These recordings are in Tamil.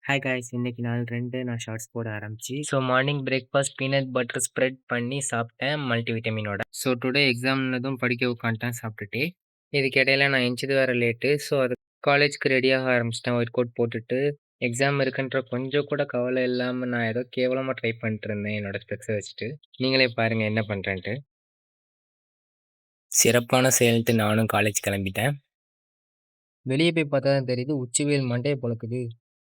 ஹாய் காய்ஸ் இன்னைக்கு நாள் 2 நான் ஷார்ட்ஸ் போட ஆரம்பிச்சு morning breakfast peanut butter spread பண்ணி சாப்பிட்டேன் மல்டிவிட்டமினோட. டுடே எக்ஸாம்னதும் படிக்க உட்காந்துட்டேன் சாப்பிட்டுட்டு. இதுக்கு இடையில நான் எந்திச்சது வேற லேட்டு. அது காலேஜ்க்கு ரெடியாக ஆரம்பிச்சிட்டேன் ஒயிட் கோட் போட்டுட்டு. எக்ஸாம் இருக்குன்ற கொஞ்சம் கூட கவலை இல்லாமல் நான் ஏதோ கேவலமாக ட்ரை பண்ணிட்டு இருந்தேன் என்னோட ஸ்பெக்ஸை வச்சுட்டு. நீங்களே பாருங்க என்ன பண்ணுறேன்ட்டு. சிறப்பான செயல்ட்டு நானும் காலேஜ் கிளம்பிட்டேன். வெளியே போய் பார்த்தா தான் தெரியுது உச்சிவேல் மண்டையை பொழக்குது.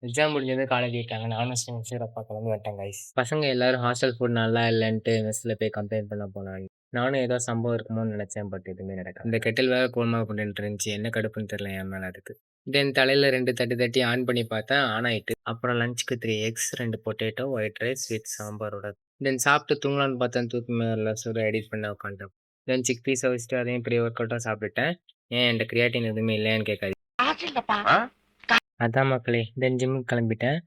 எக்ஸாம் முடிஞ்சது காலேஜ் விட்டாங்க. நானும் சிறப்பாக கிளம்பி வந்துட்டேன் கைஸ். பசங்க எல்லாரும் ஹாஸ்டல் ஃபுட் நல்லா இல்லைன்ட்டு மெஸ்ஸில் போய் கம்ப்ளைண்ட் பண்ண போனாங்க. நானும் ஏதோ சம்பவம் இருக்குமோன்னு நினச்சேன். பட் எதுவுமே நடக்கும். இந்த கெட்டில் வேற கோல்மா கொண்டு இருந்துச்சு. என்ன கடுப்புன்னு தெரியல என் மேலே அதுக்கு. தென் தலையில் 2 தட்டி தட்டி ஆன் பண்ணி பார்த்தேன் ஆன் ஆயிட்டு. அப்புறம் லஞ்சுக்கு 3 x 2 potato white rice with சாம்பாரோட. தென் சாப்பிட்டு தூங்கலான்னு பார்த்தேன். தூக்கி மேலே சுட எடிட் பண்ண உட்காந்துட்டேன். தென் சிக் பீஸை வச்சுட்டு அதையும் பெரிய ஒர்க் அவுட்டாக சாப்பிட்டுட்டேன். ஏன் என்கிட்ட கிரியாட்டின் எதுவுமே இல்லையான்னு கேட்காது. அதான் மக்களே. தென் ஜிம்முக்கு கிளம்பிட்டேன்.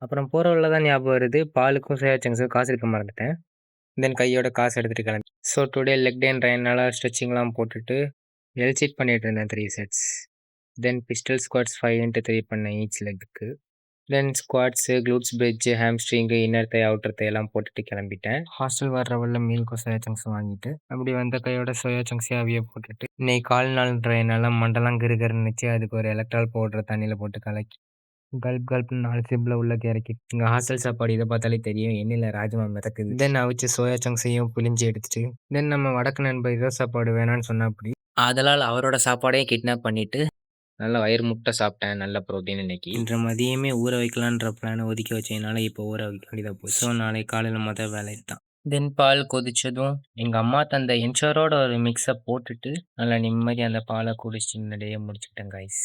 அப்புறம் போகிற வழில தான் ஞாபகம் வருது பாலுக்கும் சோயா சங்க்ஸுக்கும் காசு எடுக்க மறந்துட்டேன். தென் கையோட காசு எடுத்துகிட்டு கிளம்பி டுடே லெக் டேன்றனால ஸ்ட்ரெச்சிங்லாம் போட்டுட்டு எல்சிட் பண்ணிட்டு இருந்தேன் 3 செட்ஸ். தென் பிஸ்டல் ஸ்குவாட்ஸ் 5x3 பண்ணேன் ஈச் லெக்குக்கு. தென் ஸ்குவாட்ஸு க்ளூட்ஸ் பிரிட்ஜு ஹாம்ஸ்ட்ரிங்கு இன்னர் தை அவுட்டர் தை எல்லாம் போட்டுட்டு கிளம்பிட்டேன். ஹாஸ்டல் வர்ற வழில மீலுக்கும் சோயா சங்க்ஸ் வாங்கிட்டு அப்படி வந்த கையோட சோயா சங்க்ஸையும் அவிய போட்டுட்டு இன்னைக்கு கால் நாள்ன்றனால மண்டெல்லாம் கிருகிருன்னுச்சு. அதுக்கு ஒரு எலக்ட்ரால் பவுடர் தண்ணியில் போட்டு கலக்கி கல்ப்னு 4 சிப்பில் உள்ள இறக்கி இங்கே ஹாஸ்டல் சாப்பாடு இதை பார்த்தாலே தெரியும் எண்ணெயில் ராஜ்மா மிதக்குது. தென் அவிச்சு சோயா சங்க்ஸையும் புளிஞ்சு எடுத்துட்டு தென் நம்ம வடக்கு நண்பர் இதோ சாப்பாடு வேணான்னு சொன்னா அப்படி அதனால் அவரோட சாப்பாடையும் கிட்னாப் பண்ணிட்டு நல்லா வயிறு முட்டை சாப்பிட்டேன். நல்ல ப்ரோட்டீன் இன்னைக்கு. இன்று மதியமே ஊற வைக்கலான்ற பிளானை ஒதுக்கி வச்சதுனால இப்போ ஊற வைக்க வேண்டியதாக போச்சு. நாளைக்கு காலையில் மொதல் வேலை தான். தென் பால் கொதிச்சதும் எங்கள் அம்மா தந்த என்ஷோரோட ஒரு மிக்ஸை போட்டுட்டு நல்லா நிம்மதி அந்த பாலை குடிச்சிட்டு முன்னாடியே முடிச்சுக்கிட்டேன் கைஸ்.